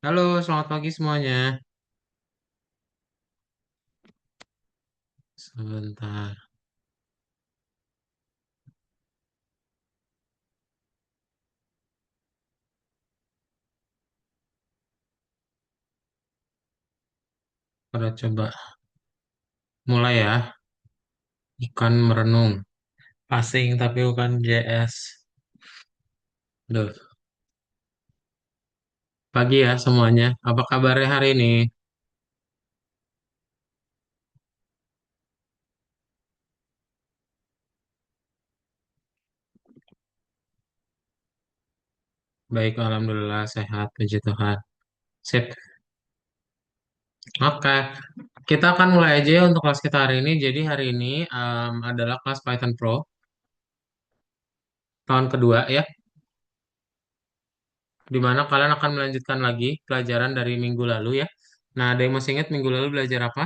Halo, selamat pagi semuanya. Sebentar, pada coba mulai ya. Ikan merenung, pasing tapi bukan JS. Duh, pagi ya semuanya. Apa kabarnya hari ini? Baik, alhamdulillah sehat, puji Tuhan. Sip. Oke, kita akan mulai aja ya untuk kelas kita hari ini. Jadi hari ini adalah kelas Python Pro tahun kedua ya, di mana kalian akan melanjutkan lagi pelajaran dari minggu lalu ya. Nah, ada yang masih ingat minggu lalu belajar apa?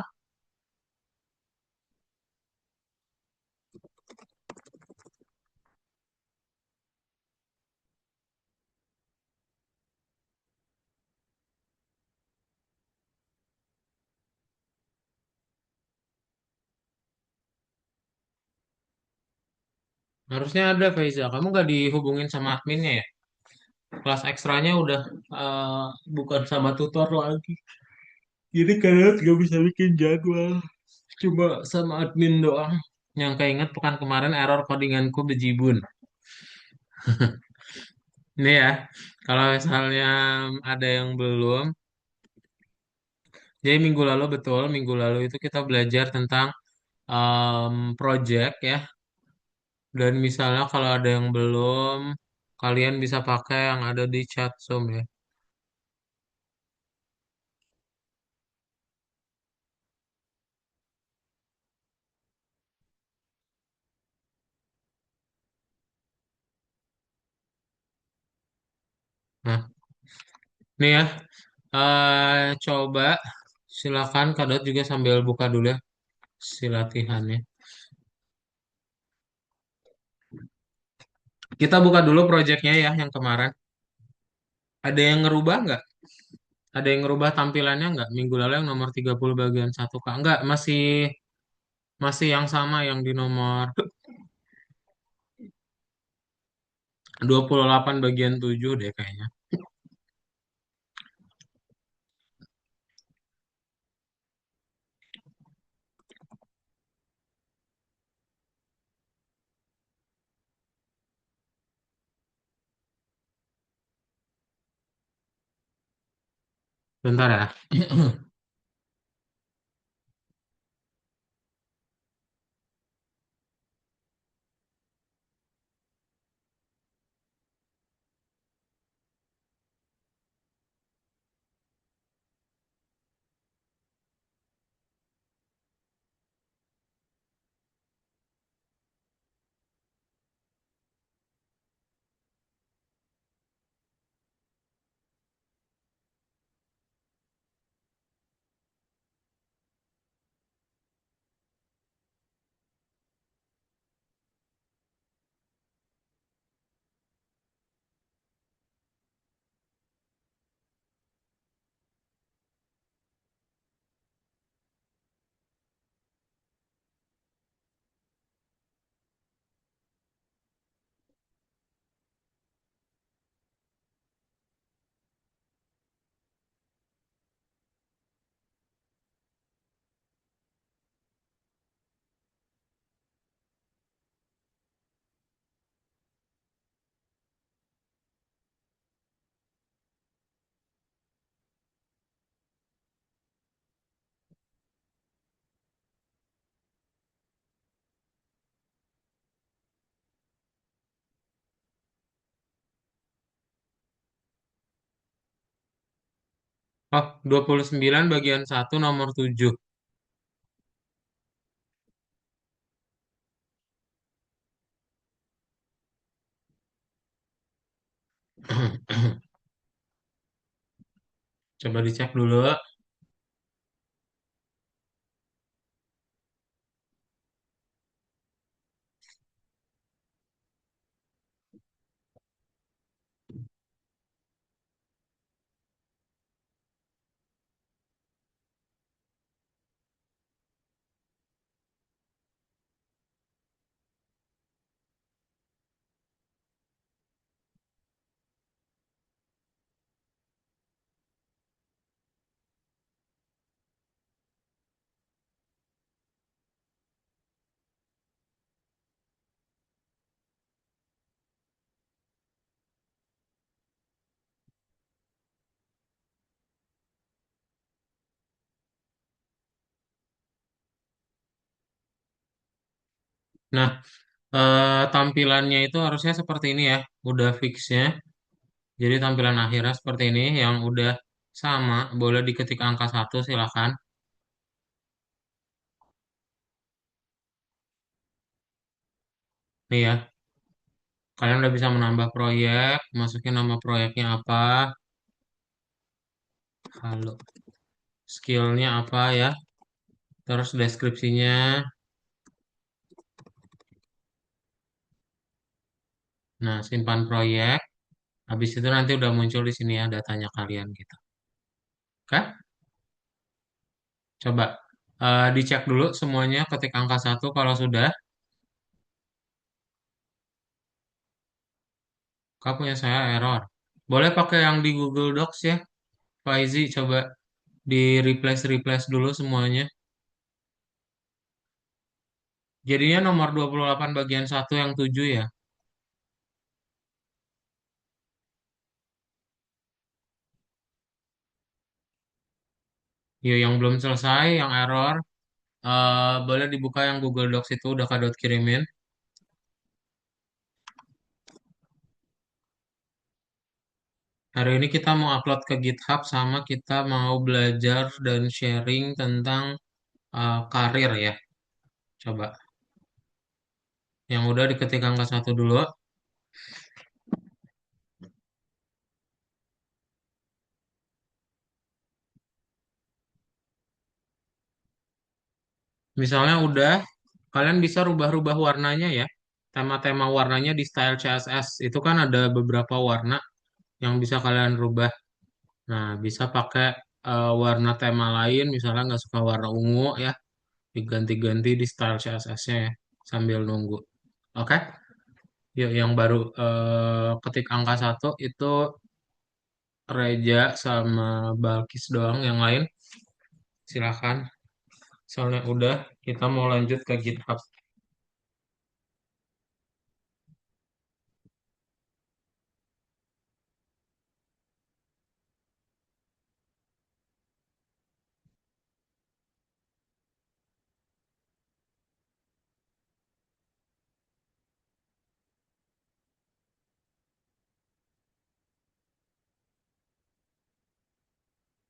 Harusnya ada Faiza. Kamu nggak dihubungin sama adminnya ya? Kelas ekstranya udah eh, bukan sama tutor lagi. Jadi kalian nggak bisa bikin jadwal. Cuma sama admin doang. Yang keinget pekan kemarin error codinganku bejibun. Ini ya, kalau misalnya ada yang belum. Jadi minggu lalu betul, minggu lalu itu kita belajar tentang project ya. Dan misalnya kalau ada yang belum, kalian bisa pakai yang ada di chat Zoom ya. Nah, nih ya, coba silakan Kadot juga sambil buka dulu ya si latihannya. Kita buka dulu projectnya ya yang kemarin. Ada yang ngerubah nggak? Ada yang ngerubah tampilannya nggak? Minggu lalu yang nomor 30 bagian satu Kak. Nggak, masih masih yang sama yang di nomor 28 bagian 7 deh kayaknya. Bentar ya. Oh, 29 bagian satu nomor 7. Coba dicek dulu. Nah, tampilannya itu harusnya seperti ini ya, udah fixnya. Jadi tampilan akhirnya seperti ini, yang udah sama, boleh diketik angka satu silakan. Nih ya, kalian udah bisa menambah proyek, masukin nama proyeknya apa, halo, skillnya apa ya, terus deskripsinya. Nah, simpan proyek. Habis itu nanti udah muncul di sini ya datanya kalian gitu. Oke? Coba dicek dulu semuanya ketik angka satu kalau sudah. Kak punya saya error. Boleh pakai yang di Google Docs ya, Faizi. Coba di replace dulu semuanya. Jadinya nomor 28 bagian satu yang 7 ya. Yo, yang belum selesai, yang error, boleh dibuka yang Google Docs itu udah Kak Dot kirimin. Hari ini kita mau upload ke GitHub sama kita mau belajar dan sharing tentang karir ya. Coba. Yang udah diketik angka satu dulu. Misalnya udah, kalian bisa rubah-rubah warnanya ya. Tema-tema warnanya di style CSS. Itu kan ada beberapa warna yang bisa kalian rubah. Nah, bisa pakai warna tema lain, misalnya nggak suka warna ungu ya, diganti-ganti di style CSS-nya ya, sambil nunggu. Oke? Yuk, yang baru ketik angka satu itu Reja sama Balkis doang. Yang lain silahkan. Soalnya udah, kita mau lanjut ke GitHub.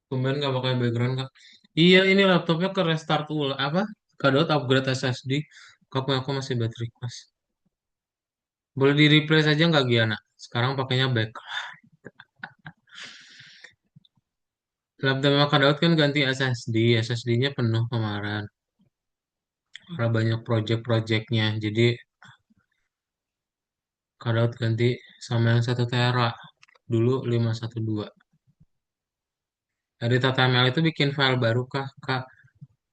Tumben nggak pakai background kak? Iya ini laptopnya ke restart ulang apa? Kadot upgrade SSD. Kamu aku masih baterai pas. Boleh di replace aja nggak Giana? Sekarang pakainya back. Laptopnya Kadot kan ganti SSD. SSD-nya penuh kemarin. Karena banyak project-projectnya. Jadi Kadot ganti sama yang 1 tera. Dulu 512. Dari HTML itu bikin file baru kah, Kak?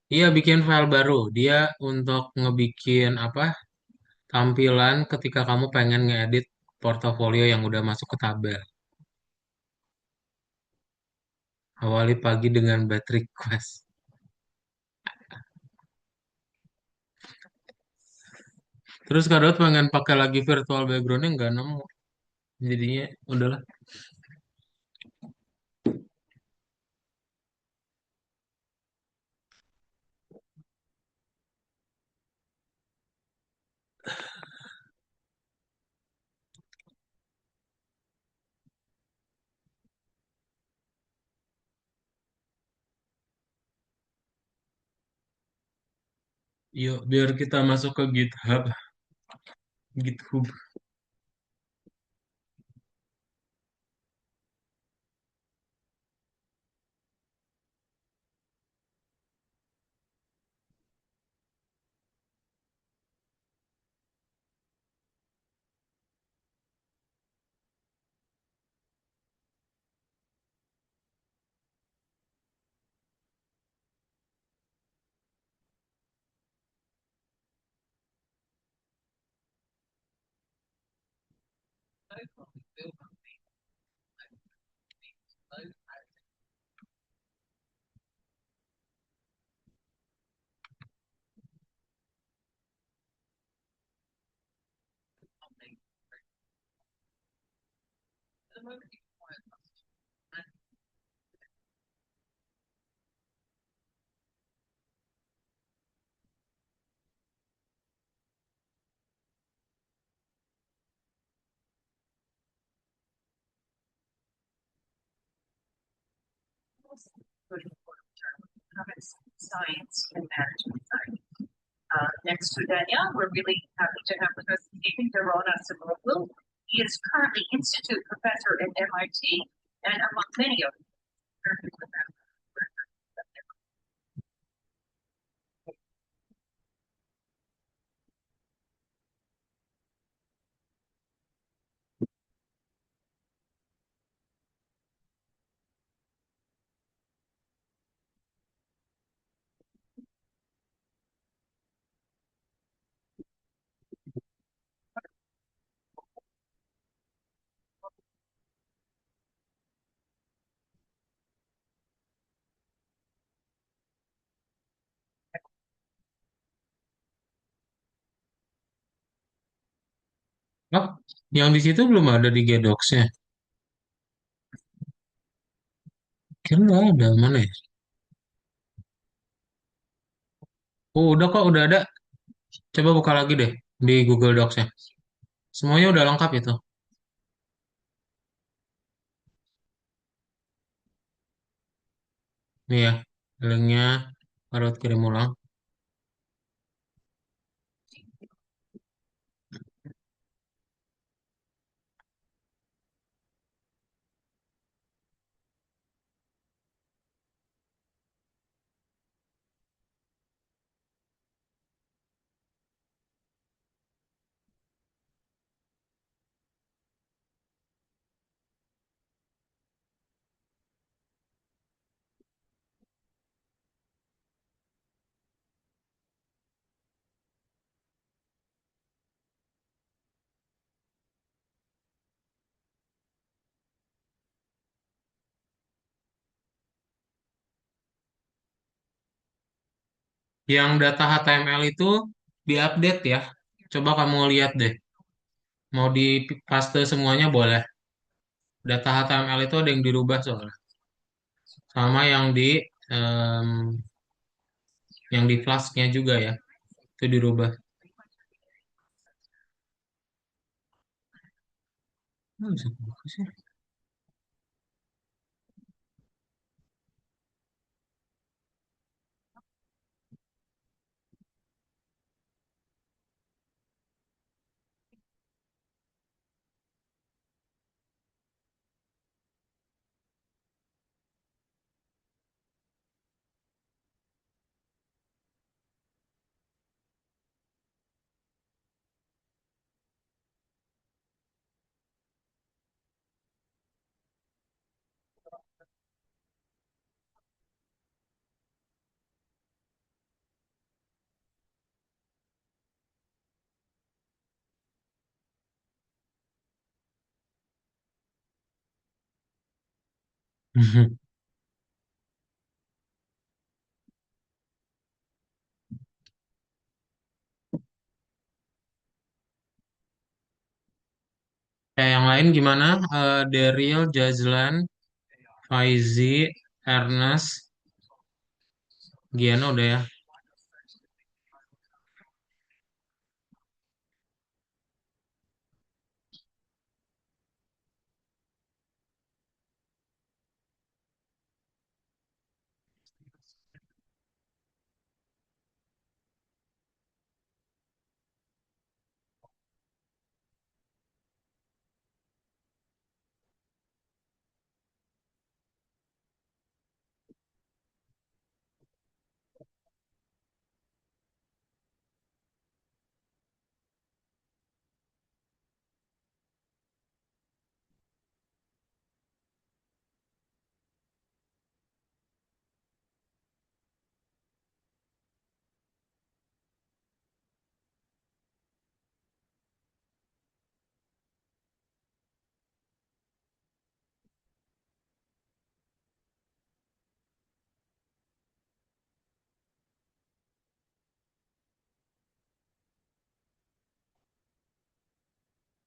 Iya, bikin file baru. Dia untuk ngebikin apa? Tampilan ketika kamu pengen ngedit portofolio yang udah masuk ke tabel. Awali pagi dengan bad request. Terus Kadot pengen pakai lagi virtual backgroundnya nggak nemu. Jadinya udahlah. Yuk, biar kita masuk ke GitHub. GitHub. Oh, yang di situ belum ada di Gedoxnya. Kira nggak ada, mana ya? Oh, udah kok, udah ada. Coba buka lagi deh di Google Docs-nya. Semuanya udah lengkap itu. Nih ya, linknya harus kirim ulang. Yang data HTML itu diupdate ya. Coba kamu lihat deh. Mau di paste semuanya boleh. Data HTML itu ada yang dirubah soalnya. Sama em, yang di Flask-nya juga ya. Itu dirubah. Oh, bisa kebuka sih. Kayak yang lain gimana? Daryl, Jazlan, Faizi, Ernest, Giano udah ya.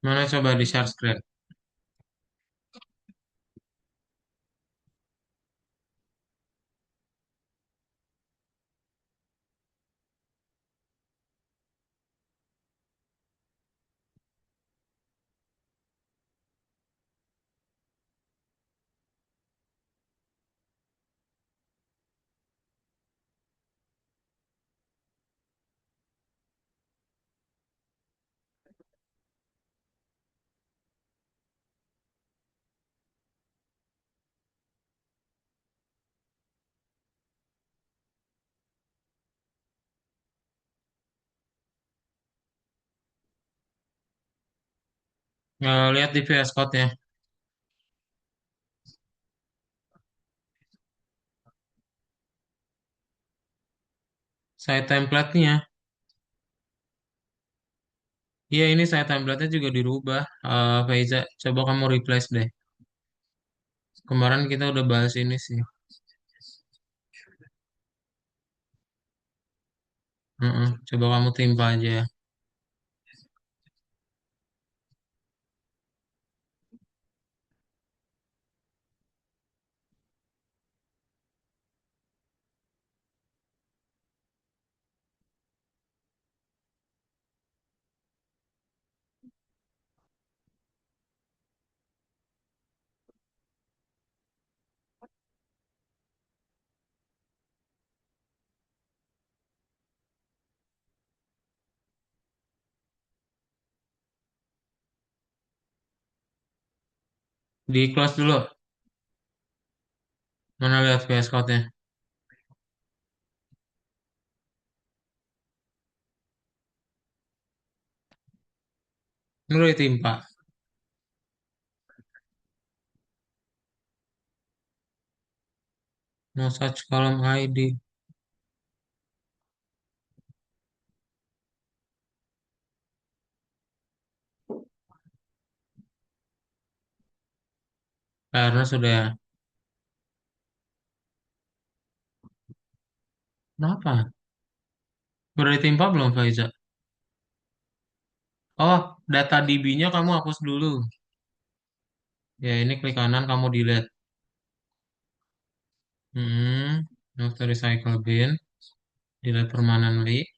Mana coba di share screen? Lihat di VS Code-nya. Saya template-nya. Iya, ini saya template-nya juga dirubah. Faiza, coba kamu replace deh. Kemarin kita udah bahas ini sih. Mm-mm. Coba kamu timpa aja ya. Di close dulu. Mana lihat VS Code-nya? Ini udah ditimpa. No such column ID. Karena sudah ya. Kenapa? Udah ditimpa belum, Faiza? Oh, data DB-nya kamu hapus dulu. Ya, ini klik kanan, kamu delete. Move to recycle bin. Delete permanently.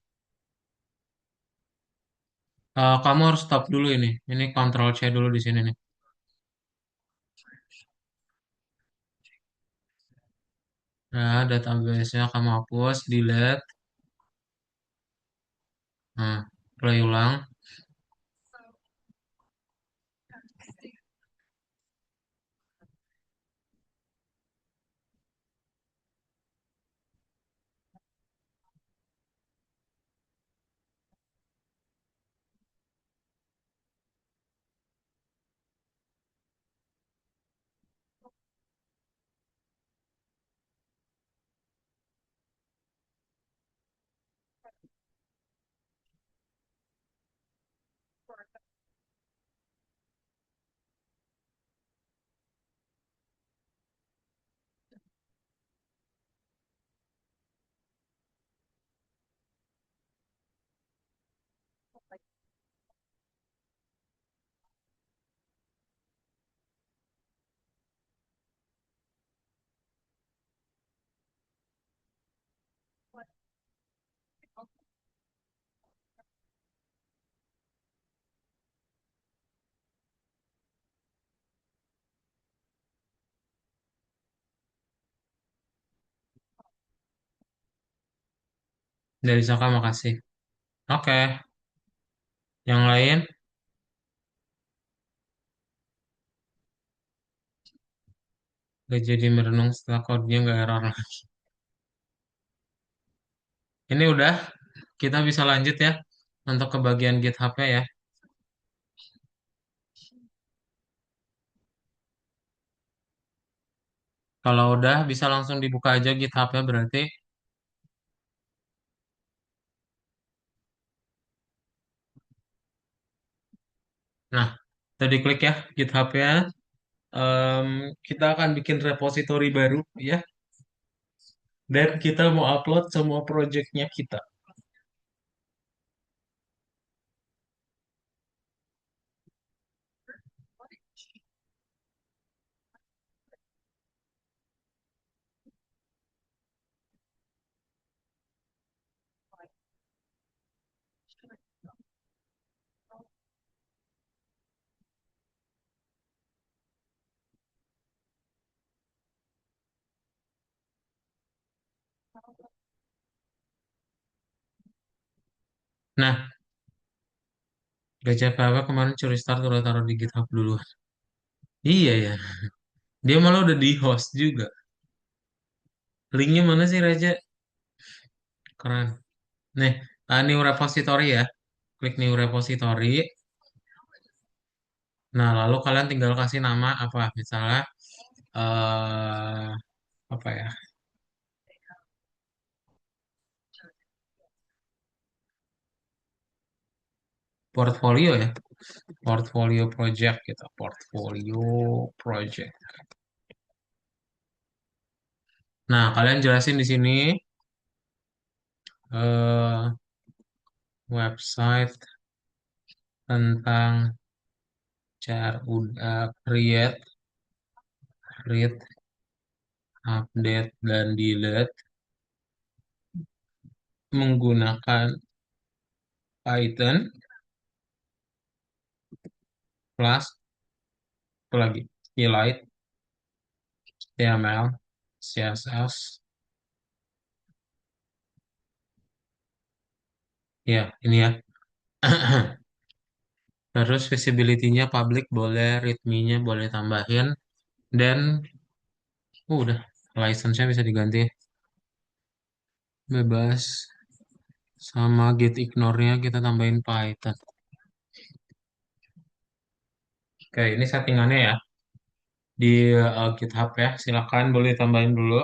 Kamu harus stop dulu ini. Ini Ctrl C dulu di sini nih. Nah, database-nya kamu hapus, delete. Nah, play ulang. Dari Saka makasih. Oke, yang lain gak jadi merenung setelah kodenya nggak error lagi. Ini udah, kita bisa lanjut ya untuk ke bagian GitHub-nya ya. Kalau udah bisa langsung dibuka aja GitHub-nya berarti. Nah, tadi klik ya GitHub-nya. Kita akan bikin repository baru ya. Dan kita mau upload semua project-nya kita. Nah, Gajah PW kemarin curi start udah taruh di GitHub dulu. Iya ya, dia malah udah di host juga. Linknya mana sih Raja? Keren. Nih, new repository ya. Klik new repository. Nah, lalu kalian tinggal kasih nama apa? Misalnya, eh apa ya? Portfolio ya. Portfolio project gitu. Portfolio project. Nah, kalian jelasin di sini eh website tentang cara udah create, update, dan delete menggunakan Python plus apa lagi? Elite, HTML, CSS. Ya, ini ya. Terus visibility-nya public boleh, readme-nya boleh tambahin, dan udah, license-nya bisa diganti bebas. Sama get ignore-nya kita tambahin Python. Oke, ini settingannya ya di GitHub ya. Silakan boleh tambahin dulu.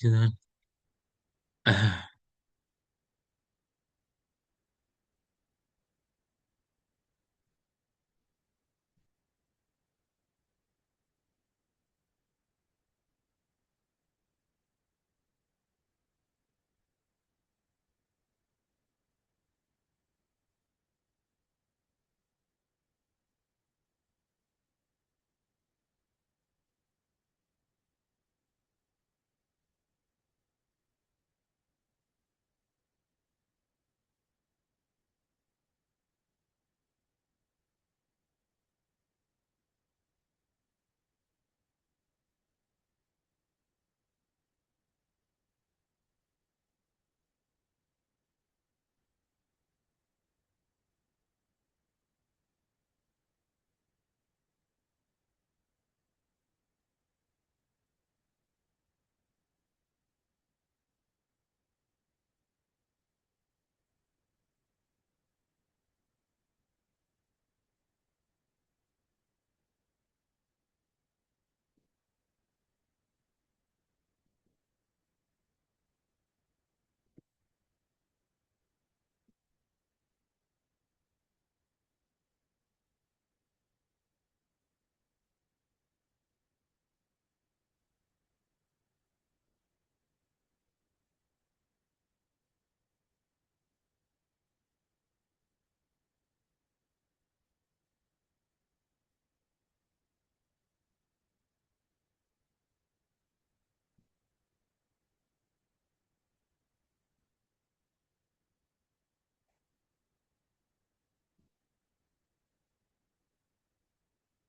Jangan.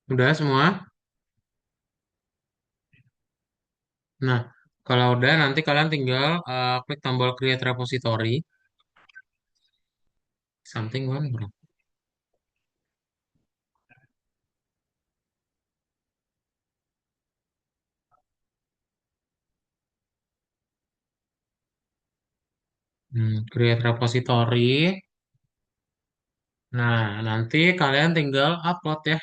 Udah semua? Nah, kalau udah nanti kalian tinggal klik tombol create repository. Something one, bro. Create repository. Nah, nanti kalian tinggal upload ya.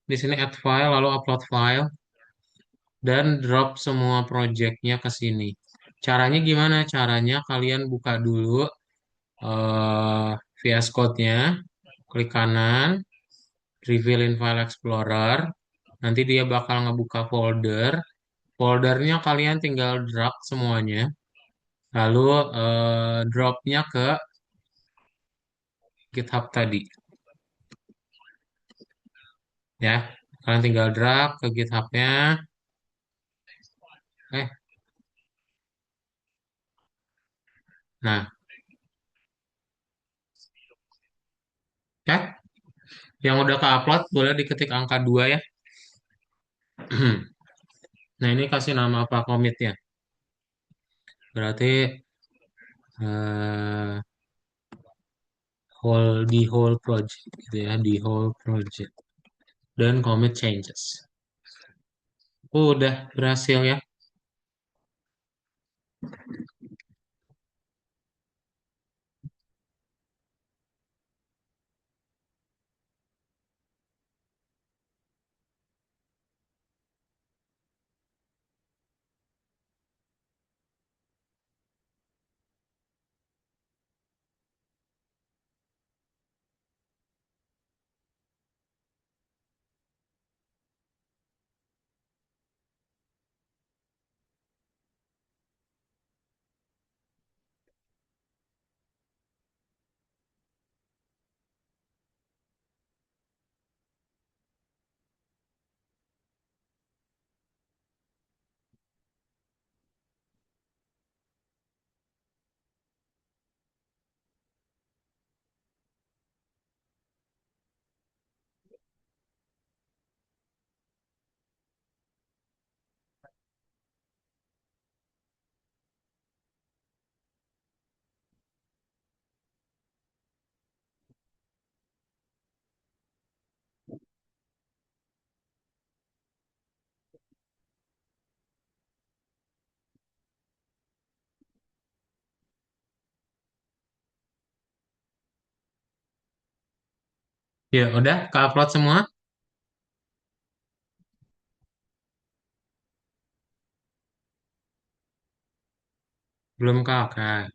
Di sini add file, lalu upload file, dan drop semua projectnya ke sini. Caranya gimana? Caranya kalian buka dulu eh VS Code-nya, klik kanan, reveal in File Explorer. Nanti dia bakal ngebuka folder. Foldernya kalian tinggal drag semuanya. Lalu dropnya ke GitHub tadi. Ya, kalian tinggal drag ke GitHub-nya. Eh, nah, chat yang udah ke-upload boleh diketik angka 2 ya. Nah, ini kasih nama apa komitnya. Berarti eh, whole project gitu ya, di whole project. dan commit changes. Udah berhasil ya. Ya udah, ke upload semua? Belum kakak.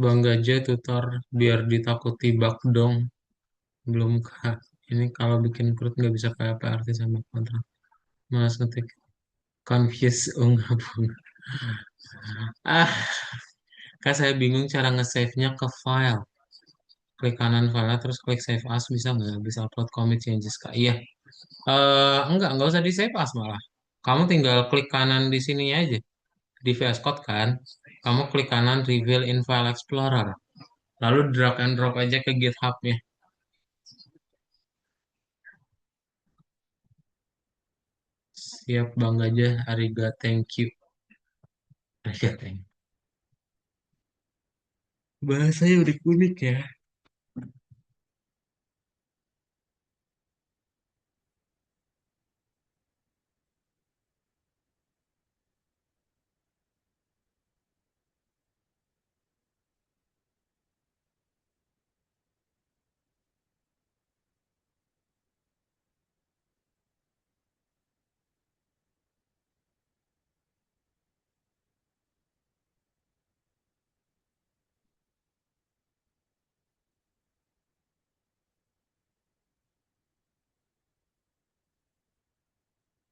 Bang Gajah tutor biar ditakuti bak dong. Belum kak. Ini kalau bikin perut nggak bisa kayak PRT sama kontrak. Mas ngetik. Confuse unggah bunga. Ah, kak saya bingung cara nge-save-nya ke file. klik kanan file terus klik save as, bisa nggak? Bisa upload commit changes kak? Iya. Enggak usah di save as malah. Kamu tinggal klik kanan di sini aja, di VS Code kan. Kamu klik kanan reveal in file explorer. Lalu drag and drop aja ke GitHub-nya. Siap bang aja, Ariga, thank you. Ariga, thank you. Bahasanya udah unik ya.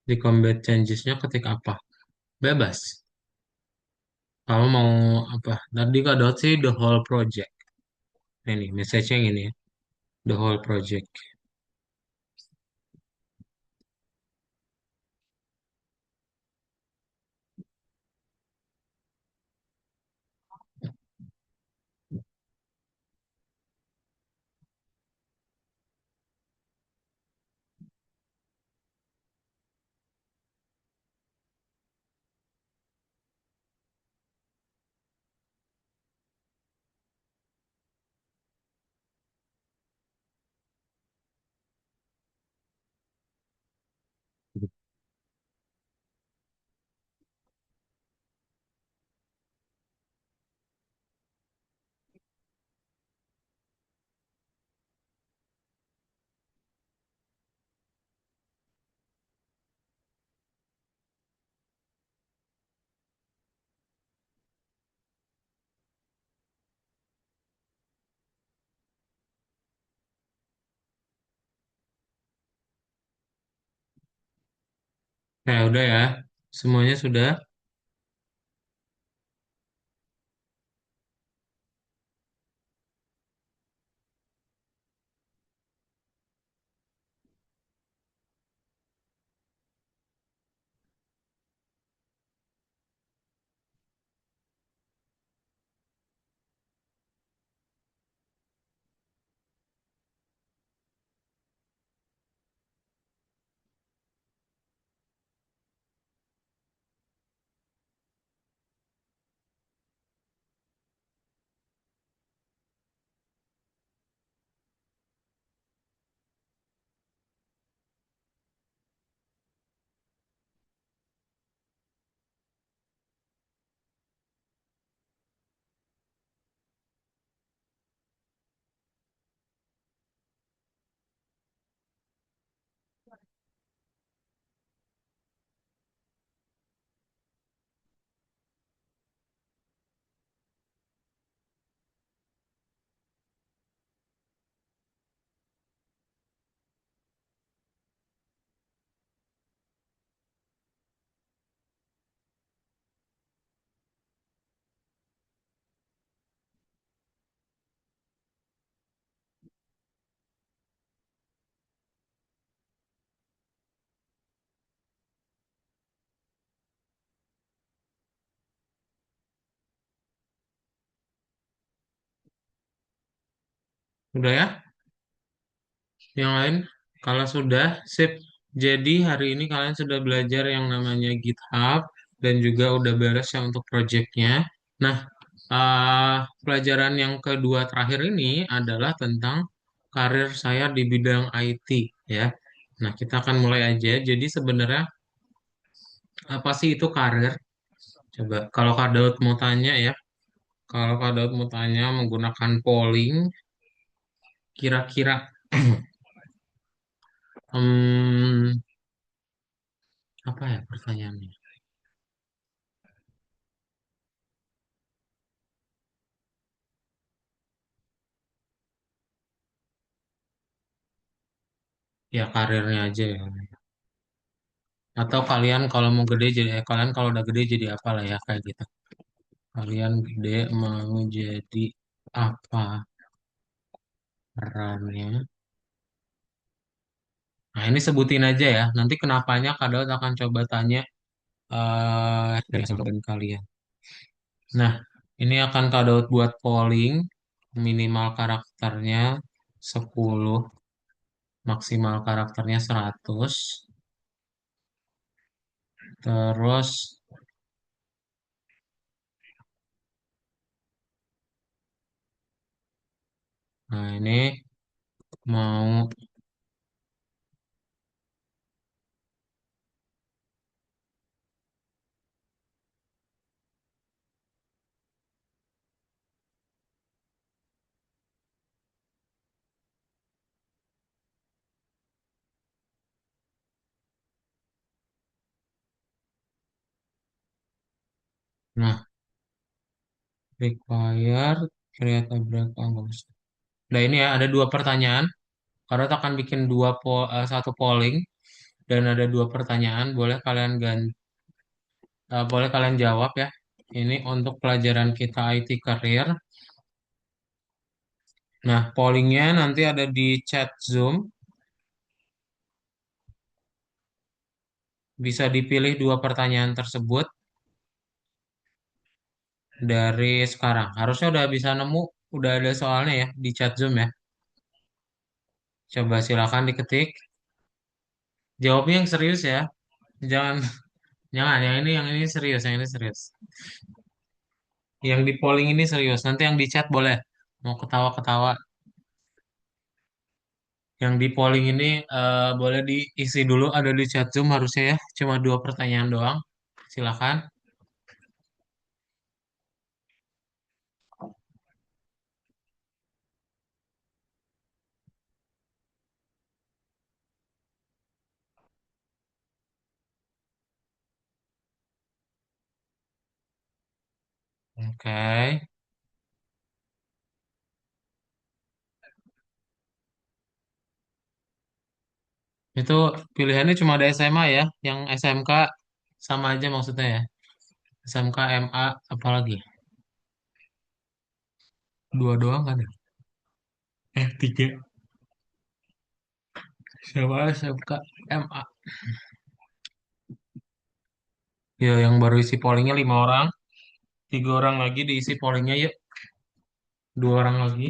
Di combat changes-nya ketik apa? Bebas. Kamu mau apa? Tadi kak dot sih the whole project. Ini message-nya gini ya. The whole project. Nah, udah ya. Semuanya sudah. Udah ya. Yang lain, kalau sudah, sip. Jadi hari ini kalian sudah belajar yang namanya GitHub dan juga udah beres ya untuk projectnya. Nah, pelajaran yang kedua terakhir ini adalah tentang karir saya di bidang IT ya. Nah, kita akan mulai aja. Jadi sebenarnya apa sih itu karir? Coba kalau Kak Daud mau tanya ya, kalau Kak Daud mau tanya menggunakan polling, kira-kira hmm, apa ya pertanyaannya? Ya karirnya aja ya. Atau kalian kalau mau gede jadi kalian kalau udah gede jadi apa lah ya kayak gitu. Kalian gede mau jadi apa? RAM-nya. Nah, ini sebutin aja ya. Nanti kenapanya Kak Daud akan coba tanya dari jawaban kalian. Nah, ini akan Kak Daud buat polling. Minimal karakternya 10, maksimal karakternya 100. Terus, nah ini mau, nah, required, create a breakout. Nah, ini ya, ada dua pertanyaan. Kak Daud akan bikin satu polling dan ada dua pertanyaan. Boleh kalian jawab ya. Ini untuk pelajaran kita IT Career. Nah, pollingnya nanti ada di chat Zoom. Bisa dipilih dua pertanyaan tersebut dari sekarang. Harusnya udah bisa nemu, udah ada soalnya ya di chat Zoom ya. Coba silakan diketik. Jawabnya yang serius ya. Jangan, jangan. Yang ini serius, yang ini serius. Yang di polling ini serius. Nanti yang di chat boleh. Mau ketawa-ketawa. Yang di polling ini boleh diisi dulu. Ada di chat Zoom harusnya ya. Cuma dua pertanyaan doang. Silakan. Oke. Itu pilihannya cuma ada SMA ya. Yang SMK sama aja maksudnya ya. SMK, MA, apalagi? Dua doang kan ya? Tiga. Siapa SMK, MA. Ya, yang baru isi pollingnya 5 orang. 3 orang lagi diisi pollingnya yuk. 2 orang lagi.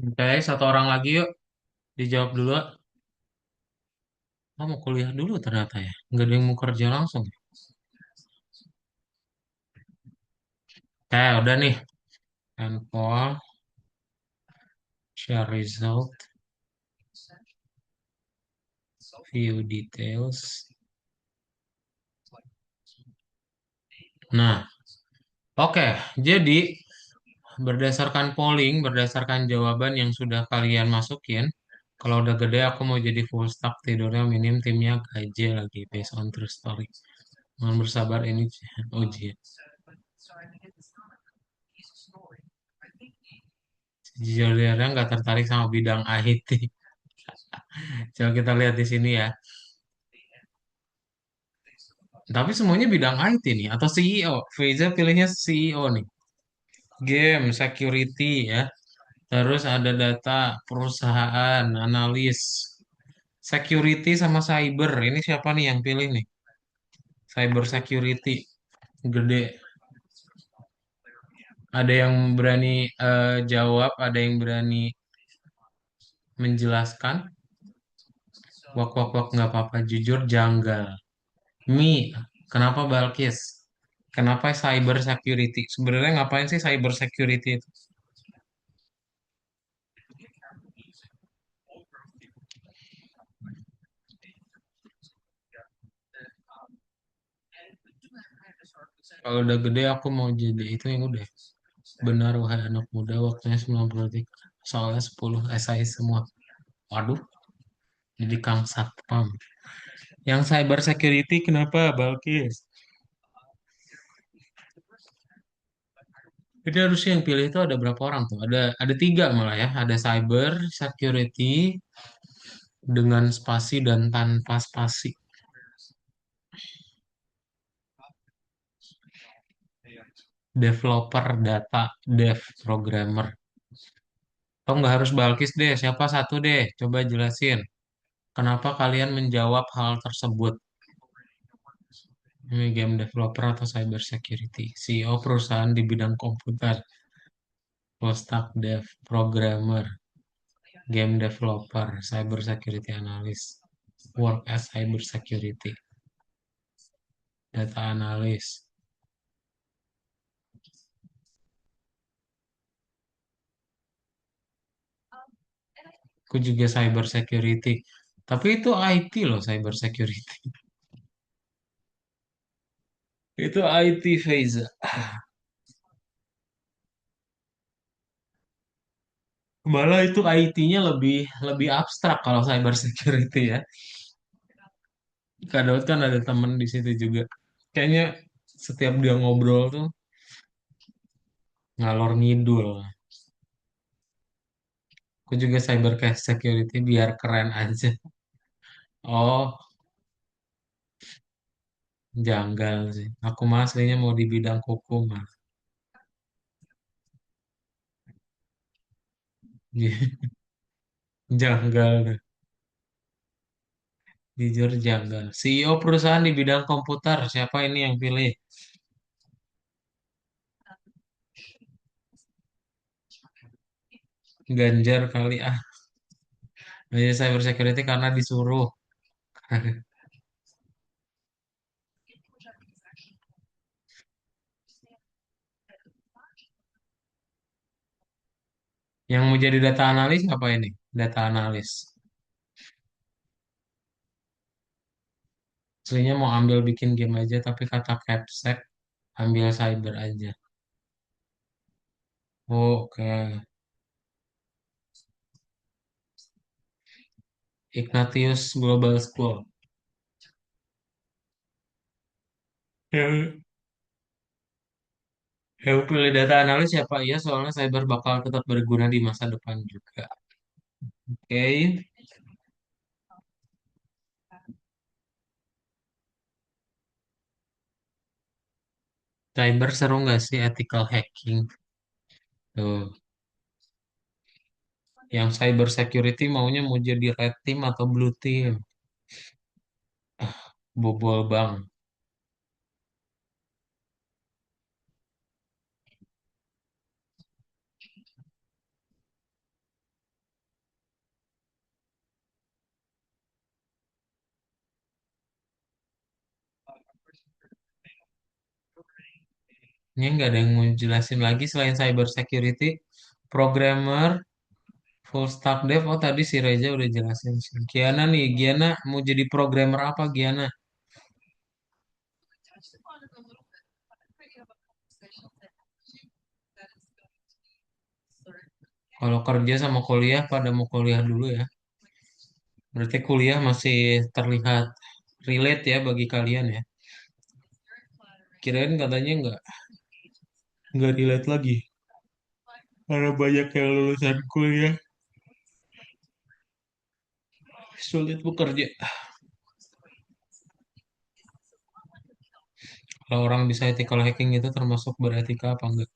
Oke, 1 orang lagi yuk. Dijawab dulu. Oh, mau kuliah dulu ternyata ya. Nggak ada yang mau kerja langsung. Oke, udah nih. Handphone, share result, view details. Nah, oke. Jadi, berdasarkan polling, berdasarkan jawaban yang sudah kalian masukin, kalau udah gede aku mau jadi full stack tidurnya minim timnya gaje lagi based on true story. Mohon bersabar ini ujian. Sejujurnya nggak tertarik sama bidang IT. Coba kita lihat di sini ya. Tapi semuanya bidang IT nih atau CEO. Faiza pilihnya CEO nih. Game, security ya. Terus ada data perusahaan, analis, security sama cyber. Ini siapa nih yang pilih nih? Cyber security. Gede. Ada yang berani jawab, ada yang berani menjelaskan. Wak wak wak nggak apa-apa, jujur janggal. Mi, kenapa Balkis? Kenapa cyber security? Sebenarnya ngapain sih cyber security itu? Kalau udah gede aku mau jadi itu yang udah. Benar wahai anak muda, waktunya 90 detik. Soalnya 10 SI semua. Waduh, jadi Kang Satpam. Yang cyber security kenapa Balkis? Jadi harusnya yang pilih itu ada berapa orang tuh? Ada tiga malah ya. Ada cyber security dengan spasi dan tanpa spasi. Developer data, dev, programmer. Atau nggak harus Balkis deh, siapa satu deh? Coba jelasin. Kenapa kalian menjawab hal tersebut? Ini game developer atau cyber security? CEO perusahaan di bidang komputer, full stack dev, programmer, game developer, cyber security analyst, work as cyber security, data analyst. Aku juga cyber security. Tapi itu IT loh, cyber security. Itu IT phase. Malah itu IT-nya lebih lebih abstrak kalau cyber security ya. Kak Daud kan ada temen di situ juga. Kayaknya setiap dia ngobrol tuh ngalor ngidul. Aku juga cyber security biar keren aja. Oh, janggal sih. Aku mah aslinya mau di bidang hukum mah. Janggal deh. Jujur janggal. CEO perusahaan di bidang komputer, siapa ini yang pilih? Ganjar kali ah. Jadi cyber security karena disuruh. Yang mau jadi data analis apa ini? Data analis. Aslinya mau ambil bikin game aja, tapi kata Capsec ambil cyber aja. Oke. Ignatius Global School. Yang, yang pilih data analis siapa? Iya, soalnya cyber bakal tetap berguna di masa depan juga. Oke. Cyber seru nggak sih ethical hacking? Tuh. Yang cyber security maunya mau jadi red team atau blue team? Bobol bang. Ini nggak ada yang mau jelasin lagi selain cyber security. Programmer, full stack dev. Oh tadi si Reza udah jelasin sih. Giana nih, Giana mau jadi programmer apa Giana? Kalau kerja sama kuliah pada mau kuliah dulu ya. Berarti kuliah masih terlihat relate ya bagi kalian ya. Kirain katanya nggak relate lagi. Karena banyak yang lulusan kuliah sulit bekerja. Kalau orang bisa ethical hacking itu termasuk beretika apa enggak?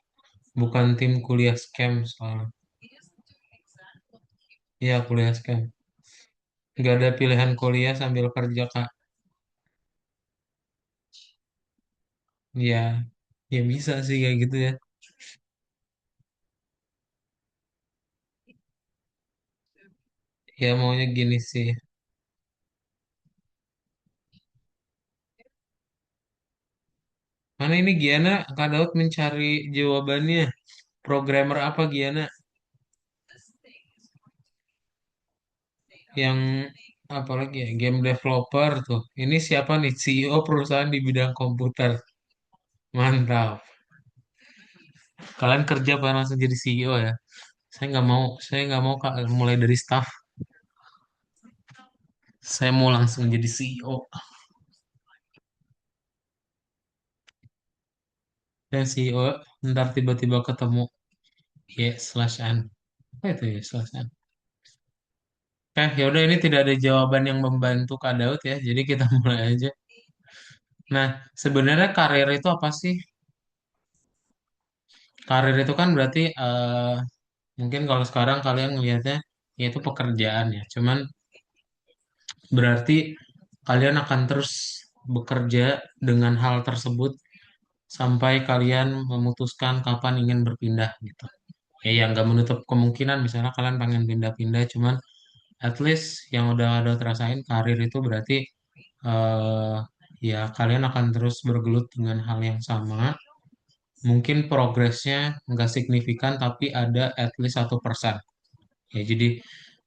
Bukan tim kuliah scam soalnya. Iya kuliah scam. Nggak ada pilihan kuliah sambil kerja Kak. Iya, ya bisa sih kayak gitu ya. Ya maunya gini sih. Mana ini Giana, Kak Daud mencari jawabannya. Programmer apa Giana? Yang apalagi ya? Game developer tuh. Ini siapa nih? CEO perusahaan di bidang komputer. Mantap. Kalian kerja apa langsung jadi CEO ya? Saya nggak mau Kak, mulai dari staff. Saya mau langsung jadi CEO. Dan CEO ntar tiba-tiba ketemu Y/N. Apa itu Y/N? Ya udah ini tidak ada jawaban yang membantu Kak Daud ya. Jadi kita mulai aja. Nah, sebenarnya karir itu apa sih? Karir itu kan berarti mungkin kalau sekarang kalian ngelihatnya yaitu pekerjaan ya. Cuman berarti kalian akan terus bekerja dengan hal tersebut sampai kalian memutuskan kapan ingin berpindah gitu. Ya, yang nggak menutup kemungkinan misalnya kalian pengen pindah-pindah, cuman at least yang udah ada terasain karir itu berarti eh, ya kalian akan terus bergelut dengan hal yang sama. Mungkin progresnya nggak signifikan tapi ada at least 1%. Ya, jadi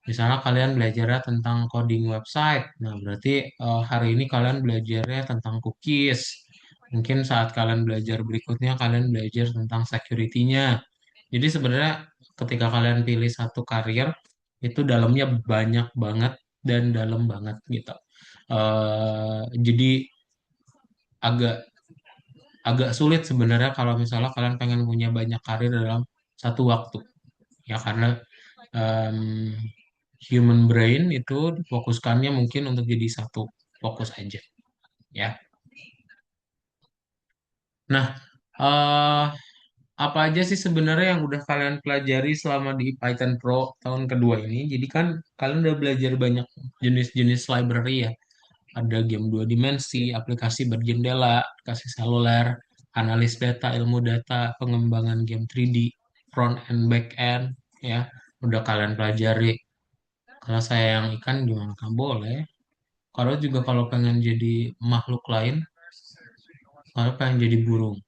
misalnya kalian belajarnya tentang coding website, nah berarti hari ini kalian belajarnya tentang cookies. Mungkin saat kalian belajar berikutnya kalian belajar tentang security-nya. Jadi sebenarnya ketika kalian pilih satu karir itu dalamnya banyak banget dan dalam banget gitu. Jadi agak agak sulit sebenarnya kalau misalnya kalian pengen punya banyak karir dalam satu waktu ya karena em, human brain itu difokuskannya mungkin untuk jadi satu fokus aja ya. Nah, eh apa aja sih sebenarnya yang udah kalian pelajari selama di Python Pro tahun kedua ini? Jadi kan kalian udah belajar banyak jenis-jenis library ya. Ada game dua dimensi, aplikasi berjendela, aplikasi seluler, analis data, ilmu data, pengembangan game 3D, front and back end, ya. Udah kalian pelajari. Kalau saya yang ikan gimana? Kan boleh. Kalau juga kalau pengen jadi makhluk lain, kalau pengen jadi burung.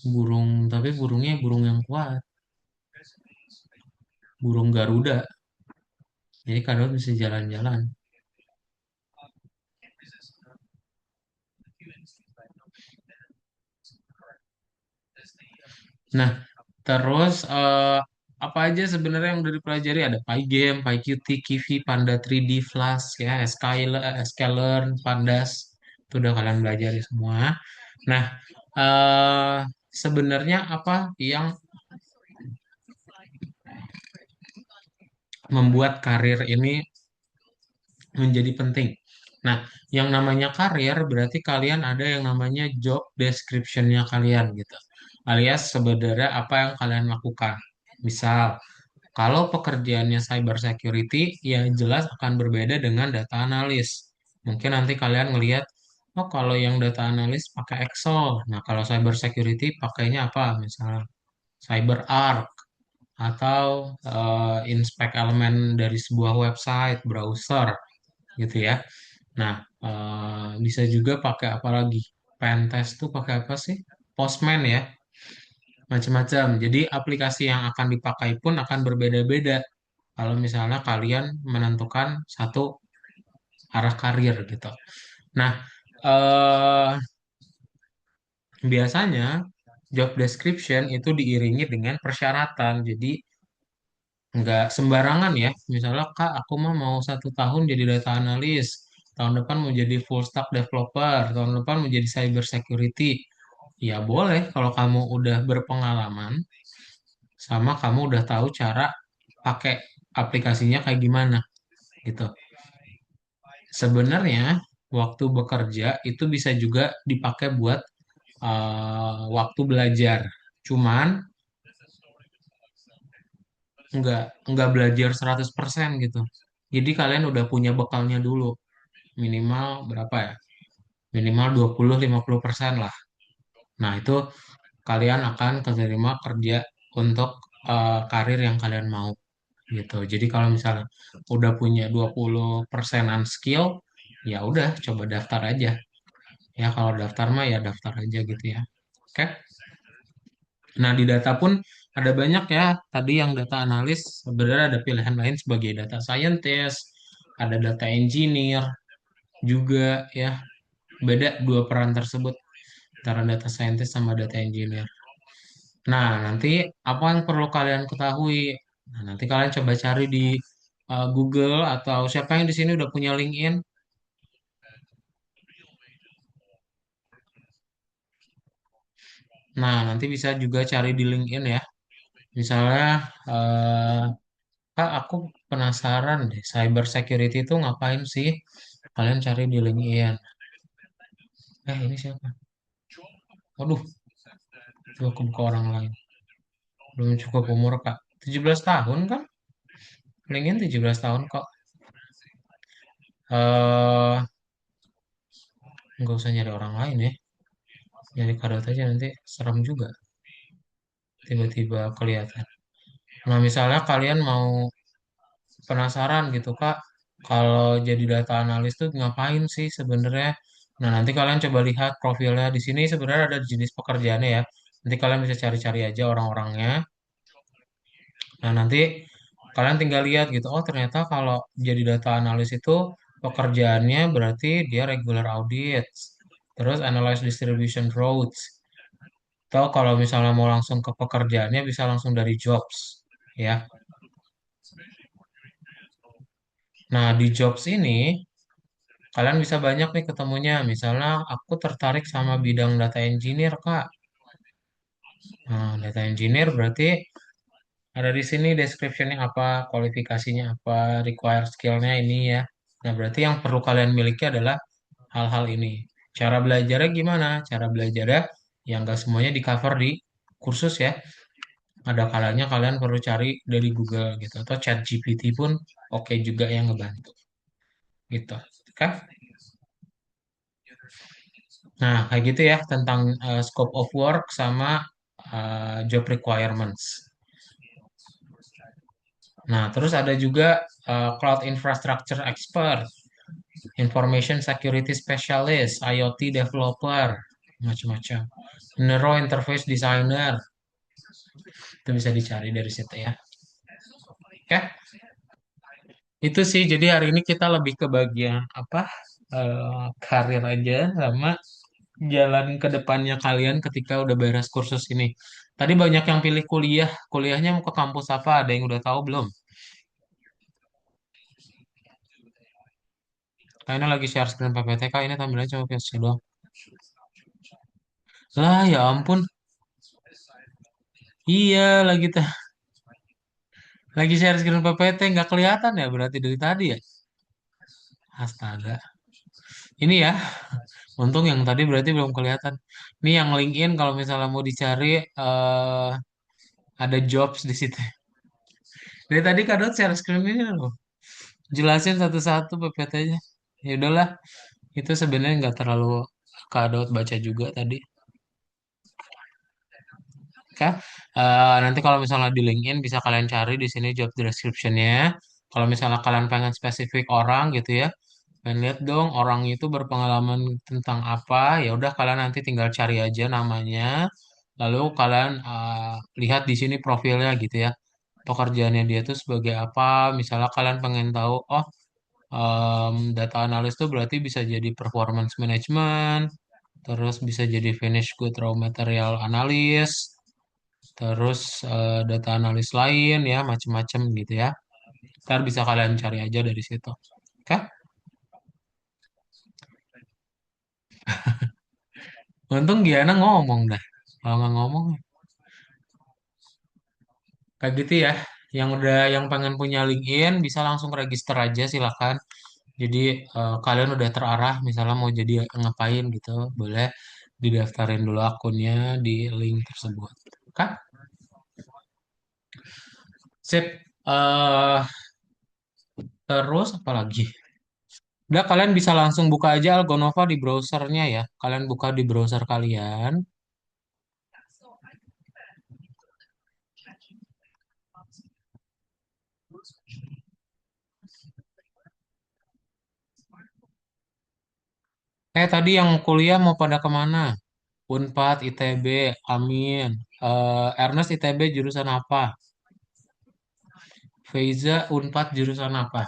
Burung, tapi burungnya burung yang kuat. Burung Garuda. Jadi kadang bisa jalan-jalan. Nah, terus apa aja sebenarnya yang udah dipelajari? Ada PyGame, PyQt, Kivi, Panda 3D, Flash, ya, Sklearn, Pandas. Itu udah kalian pelajari semua. Nah, eh sebenarnya apa yang membuat karir ini menjadi penting? Nah, yang namanya karir berarti kalian ada yang namanya job description-nya kalian gitu. Alias sebenarnya apa yang kalian lakukan. Misal, kalau pekerjaannya cyber security, ya jelas akan berbeda dengan data analis. Mungkin nanti kalian ngelihat, oh kalau yang data analis pakai Excel, nah kalau cyber security pakainya apa? Misalnya CyberArk atau inspect elemen dari sebuah website, browser, gitu ya. Nah, bisa juga pakai apa lagi? Pentest tuh pakai apa sih? Postman ya, macam-macam. Jadi aplikasi yang akan dipakai pun akan berbeda-beda kalau misalnya kalian menentukan satu arah karir gitu. Nah, eh, biasanya job description itu diiringi dengan persyaratan. Jadi nggak sembarangan ya. Misalnya Kak, aku mau 1 tahun jadi data analis, tahun depan mau jadi full stack developer, tahun depan mau jadi cyber security. Ya boleh kalau kamu udah berpengalaman sama kamu udah tahu cara pakai aplikasinya kayak gimana gitu. Sebenarnya waktu bekerja itu bisa juga dipakai buat waktu belajar. Cuman nggak belajar 100% gitu. Jadi kalian udah punya bekalnya dulu. Minimal berapa ya? Minimal 20-50% lah. Nah, itu kalian akan keterima kerja untuk karir yang kalian mau gitu. Jadi kalau misalnya udah punya 20%-an skill, ya udah coba daftar aja. Ya kalau daftar mah ya daftar aja gitu ya. Oke. Nah, di data pun ada banyak ya. Tadi yang data analis sebenarnya ada pilihan lain sebagai data scientist, ada data engineer juga ya. Beda dua peran tersebut antara data scientist sama data engineer. Nah, nanti apa yang perlu kalian ketahui? Nah, nanti kalian coba cari di Google atau siapa yang di sini udah punya LinkedIn. Nah, nanti bisa juga cari di LinkedIn ya. Misalnya, eh, Kak, aku penasaran deh, cyber security itu ngapain sih? Kalian cari di LinkedIn. Ini siapa? Waduh, coba aku buka orang lain. Belum cukup umur, Kak. 17 tahun kan? LinkedIn 17 tahun kok. Eh, nggak usah nyari orang lain ya. Nyari kadot aja nanti serem juga. Tiba-tiba kelihatan. Nah, misalnya kalian mau penasaran gitu, Kak, kalau jadi data analis tuh ngapain sih sebenarnya? Nah, nanti kalian coba lihat profilnya di sini sebenarnya ada jenis pekerjaannya ya. Nanti kalian bisa cari-cari aja orang-orangnya. Nah, nanti kalian tinggal lihat gitu. Oh, ternyata kalau jadi data analis itu pekerjaannya berarti dia regular audit, terus analyze distribution routes. Atau kalau misalnya mau langsung ke pekerjaannya bisa langsung dari jobs, ya. Nah, di jobs ini kalian bisa banyak nih ketemunya. Misalnya aku tertarik sama bidang data engineer, Kak. Nah, data engineer berarti ada di sini description-nya apa, kualifikasinya apa, required skill-nya ini ya. Nah, berarti yang perlu kalian miliki adalah hal-hal ini. Cara belajarnya gimana? Cara belajarnya yang nggak semuanya di cover di kursus ya. Ada kalanya kalian perlu cari dari Google gitu atau Chat GPT pun oke juga yang ngebantu gitu. Kan? Nah, kayak gitu ya tentang scope of work sama job requirements. Nah, terus ada juga cloud infrastructure expert, information security specialist, IoT developer, macam-macam. Neuro interface designer, itu bisa dicari dari situ ya. Oke, itu sih. Jadi hari ini kita lebih ke bagian apa? Karir aja sama jalan ke depannya kalian ketika udah beres kursus ini. Tadi banyak yang pilih kuliah. Kuliahnya mau ke kampus apa? Ada yang udah tahu belum? Kayaknya lagi share screen PPTK ini tampilannya cuma PC doang. Lah ya ampun. Iya lagi share screen PPT nggak kelihatan ya berarti dari tadi ya. Astaga. Ini ya. Untung yang tadi berarti belum kelihatan. Ini yang LinkedIn kalau misalnya mau dicari ada jobs di situ. Dari tadi Kadot share screen ini loh. Jelasin satu-satu PPT-nya. Ya udahlah, itu sebenarnya nggak terlalu Kadot baca juga tadi. Oke. Nanti kalau misalnya di LinkedIn bisa kalian cari di sini job description-nya. Kalau misalnya kalian pengen spesifik orang gitu ya, pengen lihat dong orang itu berpengalaman tentang apa, ya udah kalian nanti tinggal cari aja namanya. Lalu kalian lihat di sini profilnya gitu ya. Pekerjaannya dia tuh sebagai apa? Misalnya kalian pengen tahu, oh data analis tuh berarti bisa jadi performance management, terus bisa jadi finished good raw material analyst, terus data analis lain ya macem-macem gitu ya. Ntar bisa kalian cari aja dari situ. Oke? Untung Giana ngomong dah. Kalau nggak ngomong, kayak gitu ya. Yang pengen punya LinkedIn bisa langsung register aja silakan. Jadi kalian udah terarah misalnya mau jadi ngapain gitu, boleh didaftarin dulu akunnya di link tersebut. Oke? Sip. eh Terus apa lagi? Udah kalian bisa langsung buka aja Algonova di browsernya ya. Kalian buka di browser kalian. Tadi yang kuliah mau pada kemana? Unpad, ITB, Amin. Ernest ITB jurusan apa? Feiza Unpad jurusan apa?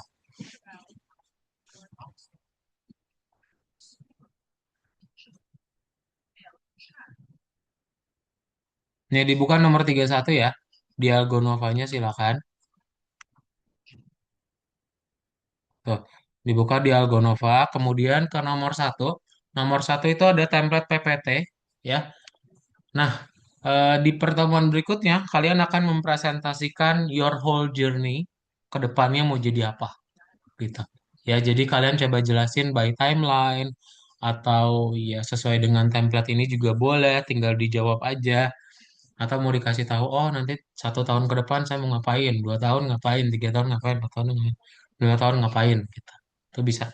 Nih dibuka nomor 31 ya. Diagonovanya silakan. Tuh, dibuka Diagonova, kemudian ke nomor satu. Nomor satu itu ada template PPT ya. Nah, di pertemuan berikutnya kalian akan mempresentasikan your whole journey ke depannya mau jadi apa gitu. Ya, jadi kalian coba jelasin by timeline atau ya sesuai dengan template ini juga boleh, tinggal dijawab aja. Atau mau dikasih tahu, oh nanti 1 tahun ke depan saya mau ngapain, 2 tahun ngapain, 3 tahun ngapain, 4 tahun ngapain, 5 tahun ngapain gitu. Itu bisa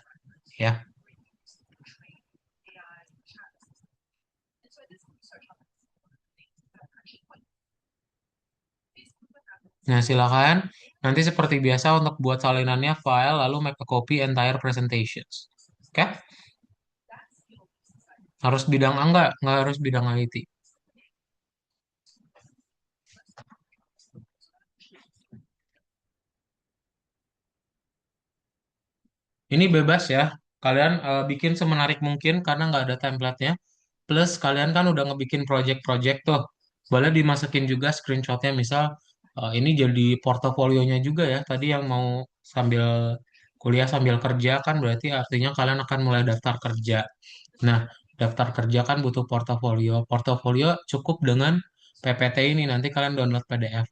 ya. Nah, silakan. Nanti seperti biasa untuk buat salinannya file lalu make a copy entire presentations. Oke? Harus bidang A nggak harus bidang IT. Ini bebas ya. Kalian bikin semenarik mungkin karena nggak ada template-nya. Plus kalian kan udah ngebikin project-project tuh. Boleh dimasukin juga screenshotnya. Misal ini jadi portofolionya juga ya. Tadi yang mau sambil kuliah sambil kerja kan berarti artinya kalian akan mulai daftar kerja. Nah, daftar kerja kan butuh portofolio. Portofolio cukup dengan PPT ini. Nanti kalian download PDF.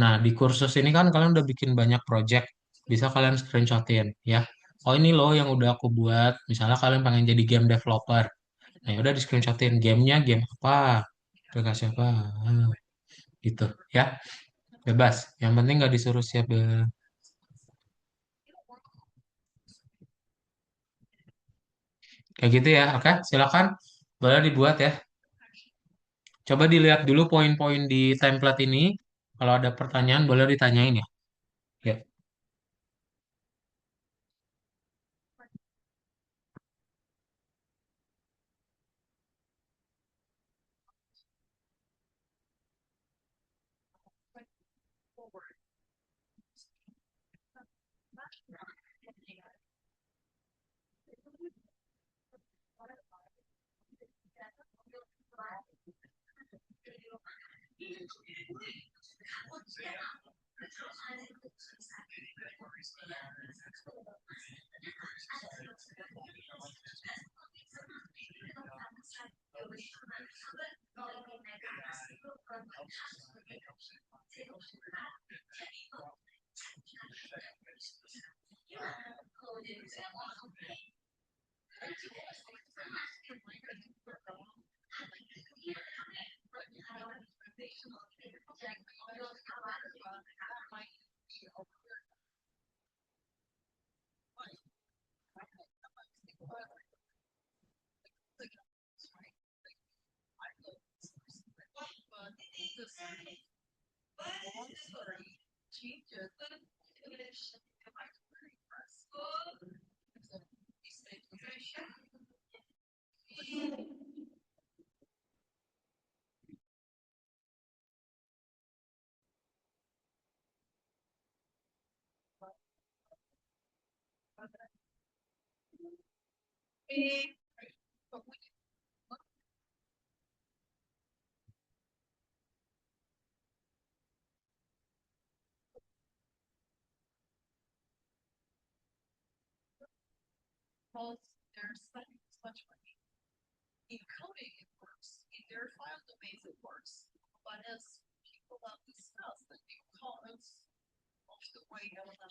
Nah, di kursus ini kan kalian udah bikin banyak project, bisa kalian screenshotin ya. Oh ini loh yang udah aku buat. Misalnya kalian pengen jadi game developer. Nah, ya udah di screenshotin gamenya game apa, aplikasi apa, ah, gitu ya. Bebas. Yang penting nggak disuruh siap. Kayak gitu ya. Oke, silakan. Boleh dibuat ya. Coba dilihat dulu poin-poin di template ini. Kalau ada pertanyaan boleh ditanyain ya. Ya.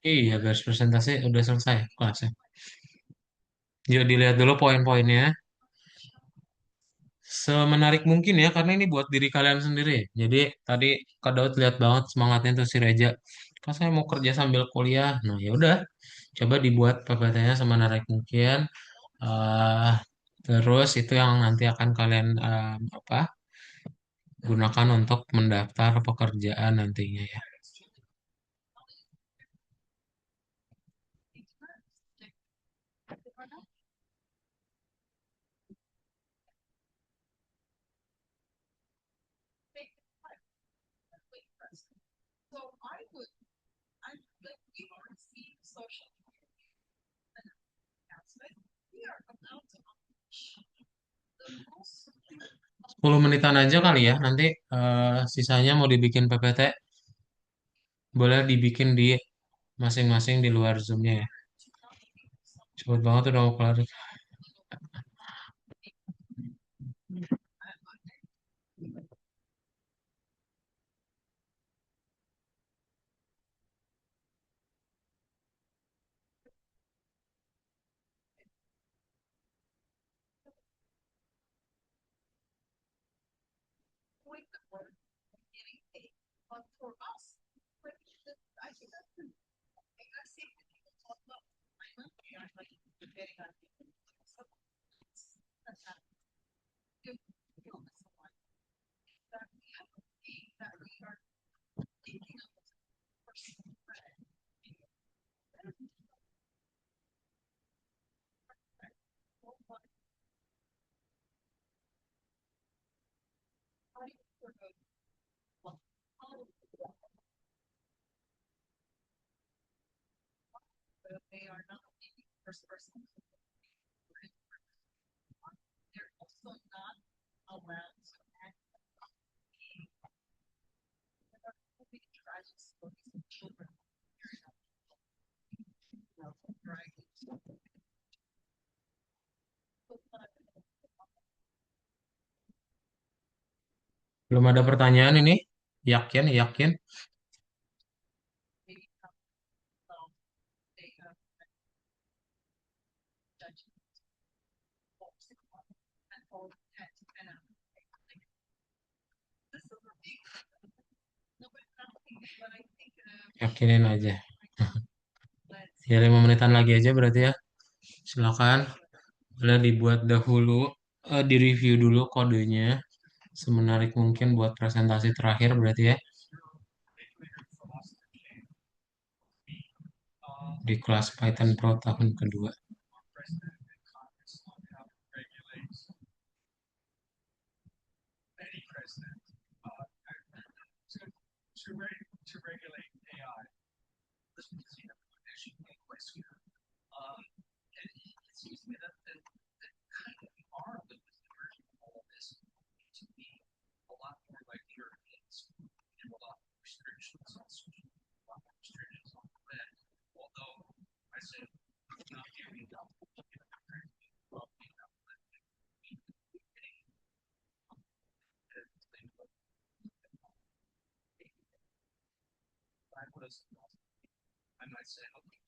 Iya, garis presentasi udah selesai kelasnya. Yuk dilihat dulu poin-poinnya. Semenarik mungkin ya, karena ini buat diri kalian sendiri. Jadi tadi Kak Daud lihat banget semangatnya tuh si Reja. Kan saya mau kerja sambil kuliah. Nah ya udah, coba dibuat PPT-nya semenarik mungkin. eh Terus itu yang nanti akan kalian apa gunakan untuk mendaftar pekerjaan nantinya ya. 10 menitan aja kali ya. Nanti sisanya mau dibikin PPT, boleh dibikin di masing-masing di luar Zoom-nya ya. Cepet banget udah mau kelar. Belum ada pertanyaan ini. Yakin, yakin. Yakinin aja. Ya 5 menitan lagi aja berarti ya. Silakan. Boleh dibuat dahulu, di-review dulu kodenya. Semenarik mungkin buat presentasi terakhir berarti ya. Di kelas Python Pro tahun kedua.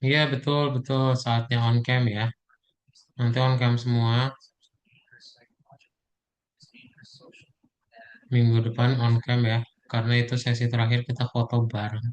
Iya betul betul saatnya on cam ya. Nanti on cam semua. Minggu depan on cam ya. Karena itu sesi terakhir kita foto bareng.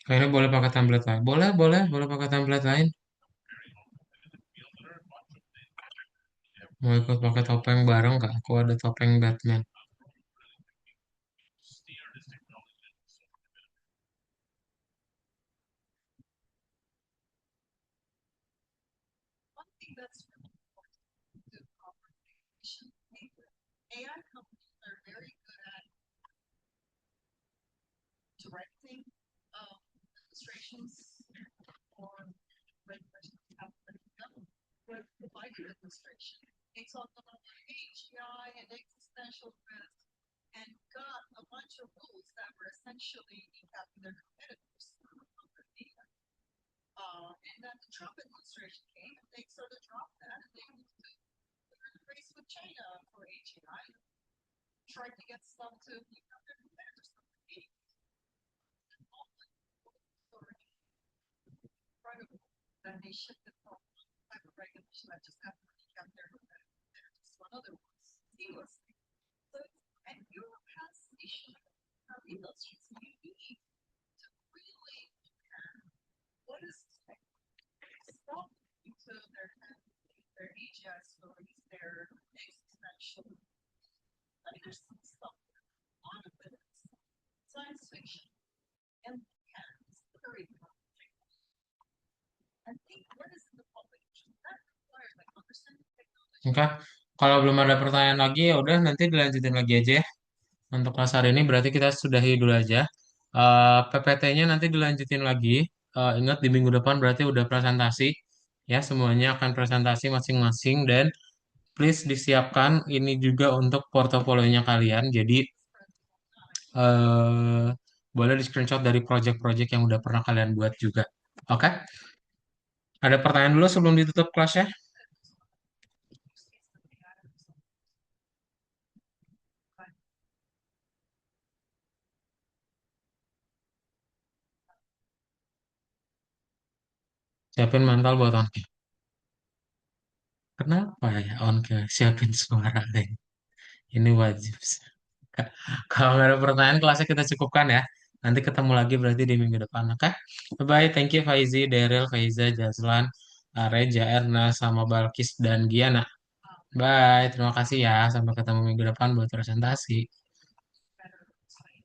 Kayaknya boleh pakai template lain. Boleh, boleh, boleh pakai template lain. Mau ikut pakai topeng bareng nggak? Aku ada topeng Batman. Oke, kalau belum ada pertanyaan lagi ya udah nanti dilanjutin lagi aja ya. Untuk kelas hari ini berarti kita sudahi dulu aja. PPT-nya nanti dilanjutin lagi. Ingat di minggu depan berarti udah presentasi. Ya, semuanya akan presentasi masing-masing dan please disiapkan ini juga untuk portofolionya kalian. Jadi eh, boleh di screenshot dari project-project yang udah pernah kalian buat juga. Oke, ada pertanyaan dulu sebelum ditutup kelas ya? Siapin mantel buat on cam. Kenapa ya on cam? Siapin suara deh. Ini wajib. Kalau nggak ada pertanyaan, kelasnya kita cukupkan ya. Nanti ketemu lagi berarti di minggu depan. Oke? Bye-bye. Thank you Faizi, Daryl, Faiza, Jazlan, Reja, Erna, sama Balkis, dan Giana. Bye. Terima kasih ya. Sampai ketemu minggu depan buat presentasi.